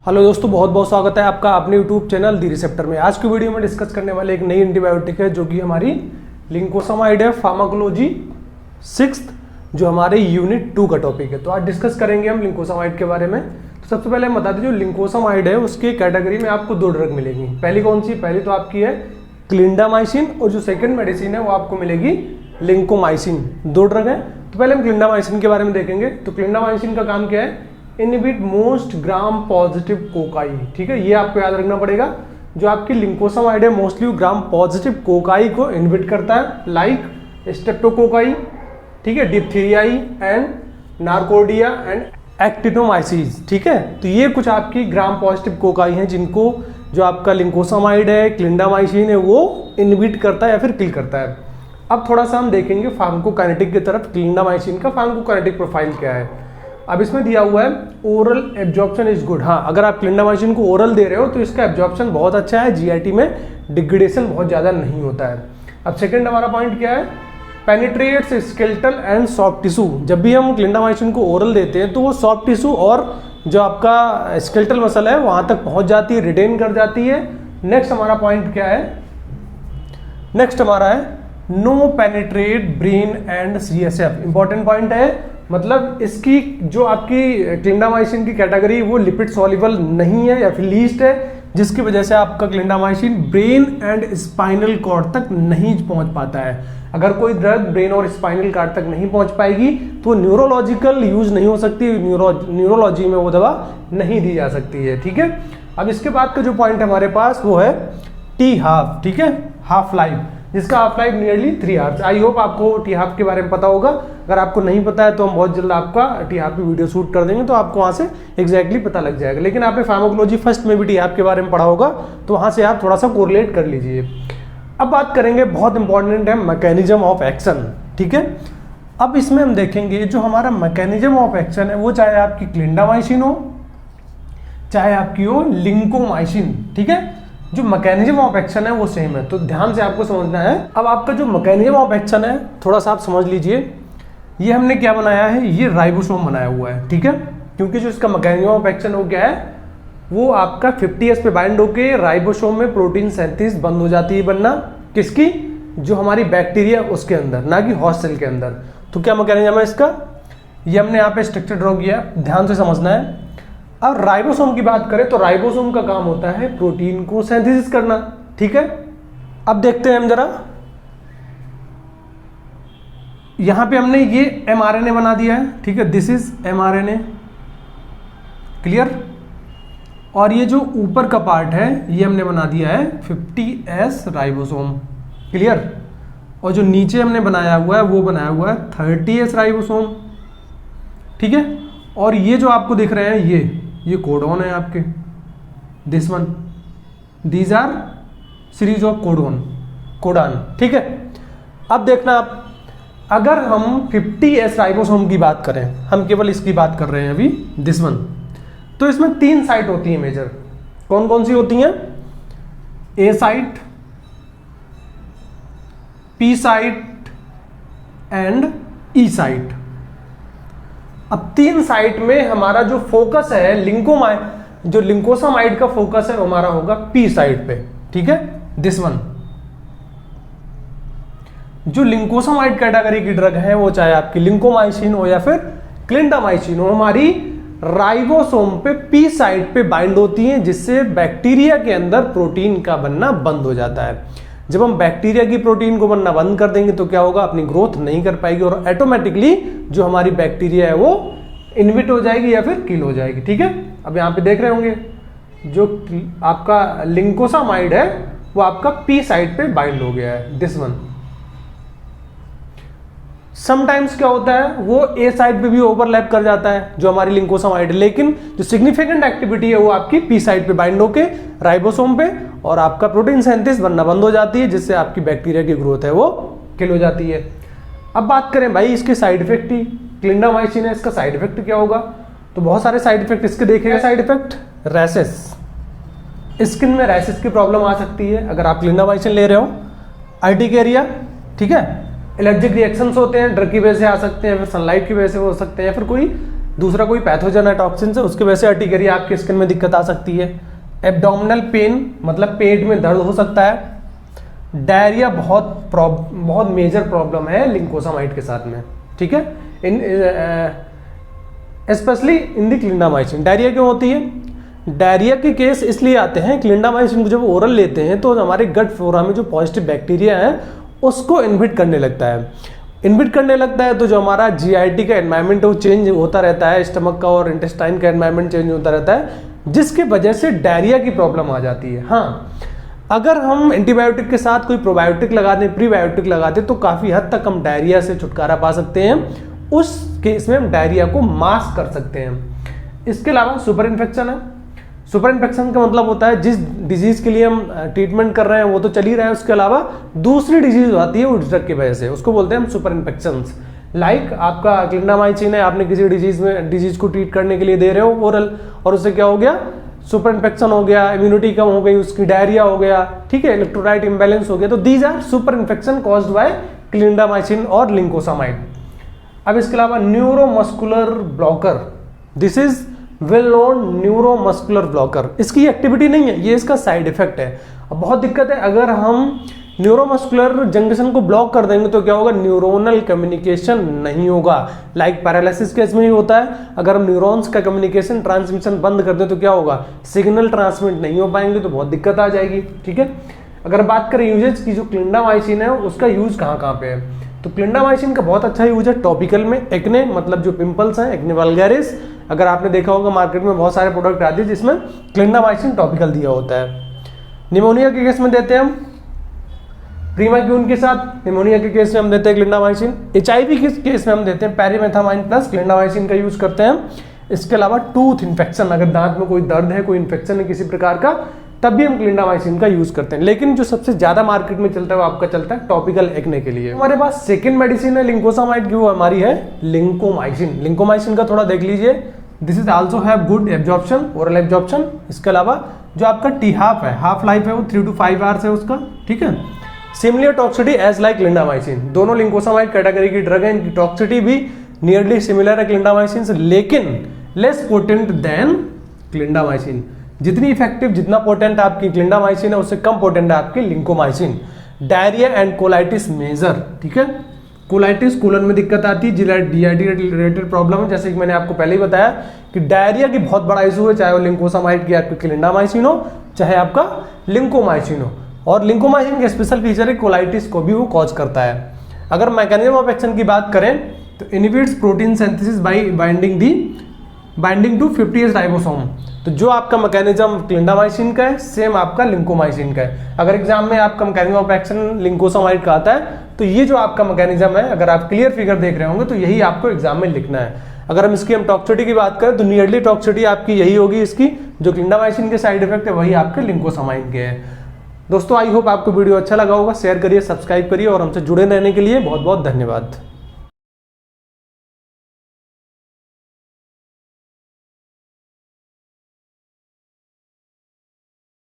Hello दोस्तों, बहुत बहुत स्वागत है आपका अपने यूट्यूब चैनल दी रिसेप्टर में। आज की वीडियो में डिस्कस करने वाले एक नई एंटीबायोटिक है जो कि हमारी लिंकोसामाइड है, फार्माकोलॉजी 6th, जो हमारे यूनिट 2 का टॉपिक है। तो आज डिस्कस करेंगे हम लिंकोसामाइड के बारे में। तो सबसे पहले हम बता दें, जो लिंकोसामाइड है उसके कैटेगरी में आपको 2 ड्रग मिलेगी। पहली कौन सी? पहली तो आपकी है क्लिंडामाइसिन, और जो सेकेंड मेडिसिन है वो आपको मिलेगी लिंकोमाइसिन। 2 ड्रग है। तो पहले हम क्लिंडामाइसिन के बारे में देखेंगे। तो क्लिंडामाइसिन का काम क्या है? Inhibit most gram positive cocci. ठीक है, ये आपको याद रखना पड़ेगा। जो आपकी लिंकोसामाइड है मोस्टली ग्राम पॉजिटिव कोकाई को इनहिबिट करता है, लाइक स्ट्रेप्टोकोकाई, ठीक है, डिप्थीरियाई एंड नार्कोडिया एंड एक्टिनोमाइसिस। ठीक है, तो ये कुछ आपकी ग्राम पॉजिटिव कोकाई हैं जिनको जो आपका लिंकोसामाइड है, क्लिंडामाइसिन है, वो इनहिबिट करता है या फिर किल करता है। अब थोड़ा सा हम देखेंगे फार्माकोकाइनेटिक की तरफ। क्लिंडामाइसिन का फार्माकोकाइनेटिक प्रोफाइल क्या है? अब इसमें दिया हुआ है ओरल एब्जॉर्प्शन इज गुड। हाँ, अगर आप क्लिंडामाइसिन को ओरल दे रहे हो तो इसका एब्जॉर्प्शन बहुत अच्छा है, जीआईटी में डिग्रेडेशन बहुत ज़्यादा नहीं होता है। अब सेकंड हमारा पॉइंट क्या है? Penetrates skeletal and soft tissue. जब भी हम क्लिंडामाइसिन को ओरल देते हैं तो वो सॉफ्ट टिश्यू और जो आपका स्केलेटल मसल है वहाँ तक पहुँच जाती है, रिटेन कर जाती है। नेक्स्ट हमारा पॉइंट क्या है? नेक्स्ट हमारा है no penetrate brain and CSF। Important point है, मतलब इसकी जो आपकी क्लिंडामाइसिन की कैटेगरी वो लिपिड सॉल्युबल नहीं है या फिर लीस्ट है, जिसकी वजह से आपका clindamycin brain and spinal cord तक नहीं पहुंच पाता है। अगर कोई ड्रग ब्रेन और स्पाइनल कॉर्ड तक नहीं पहुंच पाएगी तो न्यूरोलॉजिकल यूज नहीं हो सकती, न्यूरोलॉजी में वो दवा नहीं दी जा सकती है। ठीक है, अब इसके बाद का जो पॉइंट हमारे पास वो है टी हाफ। ठीक है, हाफ लाइफ, जिसका half life nearly 3 hours. I hope आपको टी हाफ के बारे में पता होगा। अगर आपको नहीं पता है तो हम बहुत जल्द आपका टी हाफ की वीडियो शूट कर देंगे, तो आपको वहाँ से एग्जैक्टली पता लग जाएगा। लेकिन आपने फार्माकोलॉजी फर्स्ट में भी टी हाफ के बारे में पढ़ा होगा, तो वहाँ से आप थोड़ा सा कोरिलेट कर लीजिए। अब बात करेंगे, बहुत इंपॉर्टेंट है, मैकेनिज्म ऑफ एक्शन। ठीक है, अब इसमें हम देखेंगे जो हमारा मैकेनिज्म ऑफ एक्शन है वो चाहे आपकी क्लिंडामाइसिन हो चाहे आपकी हो लिंकोमाइसिन। ठीक है, जो मैकेनिज्म ऑफ एक्शन है वो सेम है, तो ध्यान से आपको समझना है। अब आपका जो मैकेनिज्म ऑफ एक्शन है थोड़ा सा आप समझ लीजिए। ये हमने क्या बनाया है? ये राइबोसोम बनाया हुआ है। ठीक है, क्योंकि जो इसका मैकेनिज्म ऑफ एक्शन हो क्या है, वो आपका 50S पे बाइंड होके राइबोसोम में प्रोटीन सिंथेसिस बंद हो जाती है बनना। किसकी? जो हमारी बैक्टीरिया उसके अंदर, ना कि होस्ट सेल के अंदर। तो क्या मैकेनिज्म है इसका? ये हमने यहाँ पे स्ट्रक्चर ड्रॉ किया, ध्यान से समझना है। अब राइबोसोम की बात करें तो राइबोसोम का काम होता है प्रोटीन को सिंथेसिस करना। ठीक है, अब देखते हैं हम जरा। यहां पे हमने ये mRNA बना दिया है। ठीक है, दिस इज mRNA, क्लियर। और ये जो ऊपर का पार्ट है ये हमने बना दिया है 50S राइबोसोम, क्लियर। और जो नीचे हमने बनाया हुआ है वो बनाया हुआ है 30S राइबोसोम। ठीक है, और ये जो आपको दिख रहे हैं ये कोडॉन है आपके, this one, these R series of codon. ठीक है, अब देखना आप, अगर हम 50S राइबोसोम की बात करें, हम केवल इसकी बात कर रहे हैं अभी, दिस वन, तो इसमें 3 साइट होती हैं मेजर। कौन कौन सी होती हैं? A site, P site and E site. अब 3 साइट में हमारा जो फोकस है जो लिंकोसामाइड का फोकस है वो हमारा होगा P साइट पे। ठीक है, दिस वन। जो लिंकोसामाइड कैटेगरी की ड्रग है वो चाहे आपकी लिंकोमाइसिन हो या फिर क्लिंडामाइसिन हो, हमारी राइबोसोम पे P साइट पे बाइंड होती हैं, जिससे बैक्टीरिया के अंदर प्रोटीन का बनना बंद हो जाता है। जब हम बैक्टीरिया की प्रोटीन को बनना बंद कर देंगे तो क्या होगा? अपनी ग्रोथ नहीं कर पाएगी और ऑटोमेटिकली जो हमारी बैक्टीरिया है वो इनहिबिट हो जाएगी या फिर किल हो जाएगी। ठीक है, अब यहाँ पे देख रहे होंगे जो आपका लिंकोसामाइड है वो आपका P साइट पे बाइंड हो गया है, दिस वन। समटाइम्स क्या होता है, वो A साइड पे भी ओवरलैप कर जाता है जो हमारी लिंकोसामाइड है, लेकिन जो सिग्निफिकेंट एक्टिविटी है वो आपकी P साइड पे बाइंड होके राइबोसोम पे, और आपका प्रोटीन सिंथेसिस बनना बंद हो जाती है, जिससे आपकी बैक्टीरिया की ग्रोथ है वो किल हो जाती है। अब बात करें भाई इसके साइड इफेक्ट की, क्लिंडामाइसिन है, इसका साइड इफेक्ट क्या होगा? तो बहुत सारे साइड इफेक्ट इसके देखेंगे। साइड इफेक्ट रैशेस, स्किन में रैशेस की प्रॉब्लम आ सकती है अगर आप क्लिंडामाइसिन ले रहे हो। अर्टिकेरिया, ठीक है, एलर्जिक रिएक्शंस होते हैं, ड्रग की वजह से आ सकते हैं, फिर सनलाइट की वजह से हो सकते हैं, या फिर कोई दूसरा कोई पैथोजन है टॉक्सिन से, उसकी वजह से अर्टिकेरिया आपकी स्किन में दिक्कत आ सकती है। एब्डोमिनल पेन मतलब पेट में दर्द हो सकता है। डायरिया बहुत मेजर प्रॉब्लम है लिंकोसामाइड के साथ में, ठीक है, specially in the clindamycin. Diarrhoea क्यों होती है? डायरिया के केस इसलिए आते हैं, क्लिंडामाइसिन को जब ओरल लेते हैं तो हमारे गट फ्लोरा में जो पॉजिटिव बैक्टीरिया है उसको इनहिबिट करने लगता है। इनहिबिट करने लगता है तो जो हमारा जीआईटी का एनवायरनमेंट वो चेंज होता रहता है, स्टमक का और इंटेस्टाइन का एनवायरनमेंट चेंज होता रहता है, जिसकी वजह से डायरिया की प्रॉब्लम आ जाती है। हाँ, अगर हम एंटीबायोटिक के साथ कोई प्रोबायोटिक लगा दें, प्रीबायोटिक लगा दें, तो काफ़ी हद तक हम डायरिया से छुटकारा पा सकते हैं। उस केस में हम डायरिया को मास्क कर सकते हैं। इसके अलावा सुपर इन्फेक्शन है। सुपर इन्फेक्शन का मतलब होता है जिस डिजीज के लिए हम ट्रीटमेंट कर रहे हैं वो तो चल ही रहा है, उसके अलावा दूसरी डिजीज आती है उस ड्रग की वजह से, उसको बोलते हैं हम सुपर इन्फेक्शंस। लाइक आपका क्लिंडामाइसिन है, आपने किसी डिजीज को ट्रीट करने के लिए दे रहे हो ओरल, और उससे क्या हो गया? सुपर इन्फेक्शन हो गया, इम्यूनिटी कम हो गई, उसकी डायरिया हो गया, ठीक है, इलेक्ट्रोलाइट इम्बैलेंस हो गया। तो these are super infection caused by clindamycin और लिंकोसामाइड। अब इसके अलावा neuromuscular blocker, this is well known neuromuscular blocker. इसकी एक्टिविटी नहीं है, ये इसका साइड इफेक्ट है। अब बहुत दिक्कत है, अगर हम न्यूरोमस्कुलर जंक्शन को ब्लॉक कर देंगे तो क्या होगा? न्यूरोनल कम्युनिकेशन नहीं होगा। लाइक पैरालिसिस केस में ही होता है, अगर हम न्यूरॉन्स का कम्युनिकेशन ट्रांसमिशन बंद कर दें तो क्या होगा? सिग्नल ट्रांसमिट नहीं हो पाएंगे, तो बहुत दिक्कत आ जाएगी, ठीक है। अगर बात करें यूजेज की, जो क्लिंडामाइसिन है उसका यूज कहाँ कहाँ पे है, तो क्लिंडामाइसिन का बहुत अच्छा यूज है टॉपिकल में। एक्ने मतलब जो पिंपल्स हैं, एक्ने वल्गैरिस, अगर आपने देखा होगा मार्केट में बहुत सारे प्रोडक्ट आते हैं जिसमें क्लिंडामाइसिन टॉपिकल दिया होता है। निमोनिया के केस में देते हैं हम प्रीमाक्यून के साथ, निमोनिया के केस में हम देते हैं क्लिंडामाइसिन। HIV के केस में हम देते हैं पैरीमेथामाइन प्लस क्लिंडामाइसिन का यूज करते हैं। इसके अलावा टूथ इन्फेक्शन, अगर दांत में कोई दर्द है, कोई इन्फेक्शन है किसी प्रकार का, तब भी हम क्लिंडामाइसिन का यूज करते हैं। लेकिन जो सबसे ज्यादा मार्केट में चलता है वो आपका चलता है टॉपिकल एक्ने के लिए। हमारे पास सेकंड मेडिसिन है लिंकोसामाइड की, वो हमारी है लिंकोमाइसिन। लिंकोमाइसिन का थोड़ा देख लीजिए, this is also have good absorption, oral absorption. इसके अलावा जो आपका टी हाफ लाइफ है वो 3 to 5 आवर्स है उसका, ठीक है। Similar toxicity as like clindamycin, दोनों लिंकोसामाइड कैटेगरी की ड्रग है, इनकी टॉक्सिसिटी भी नियरली सिमिलर है क्लिंडामाइसिन से, लेकिन लेस पोटेंट देन क्लिंडामाइसिन। जितनी इफेक्टिव, जितना पोटेंट आपकी क्लिंडामाइसिन है उससे कम पोटेंट है आपकी lincomycin. Diarrhoea and colitis major, ठीक है, कोलाइटिस कोलन में दिक्कत आती है, DID रिलेटेड प्रॉब्लम है, जैसे कि मैंने आपको पहले ही बताया कि डायरिया की बहुत बड़ा इशू है, चाहे वो लिंकोसामाइड की आपकी क्लिंडामाइसिन हो, चाहे आपका लिंकोमाइसिन हो। और लिंकोमाइसिन का स्पेशल फीचर है कोलाइटिस को भी वो कॉज करता है। अगर मैकेनिज्म ऑफ एक्शन की बात करें तो inhibits protein synthesis by binding to 50S ribosome. तो जो आपका मैकेनिज्म क्लिंडामाइसिन का है सेम आपका लिंकोमाइसिन का है। अगर एग्जाम में आपका मैकेनिज्म ऑफ एक्शन लिंकोसामाइड का आता है तो ये जो आपका मैकेनिज्म है, अगर आप क्लियर फिगर देख रहे होंगे तो यही आपको एग्जाम में लिखना है। अगर हम इसकी टॉक्सिसिटी की बात करें तो नियरली टॉक्सिसिटी आपकी यही होगी इसकी, जो क्लिंडामाइसिन के साइड इफेक्ट है वही आपके लिंकोसामाइड के है। दोस्तों आई होप आपको वीडियो अच्छा लगा होगा, शेयर करिए, सब्सक्राइब करिए और हमसे जुड़े रहने के लिए बहुत बहुत धन्यवाद।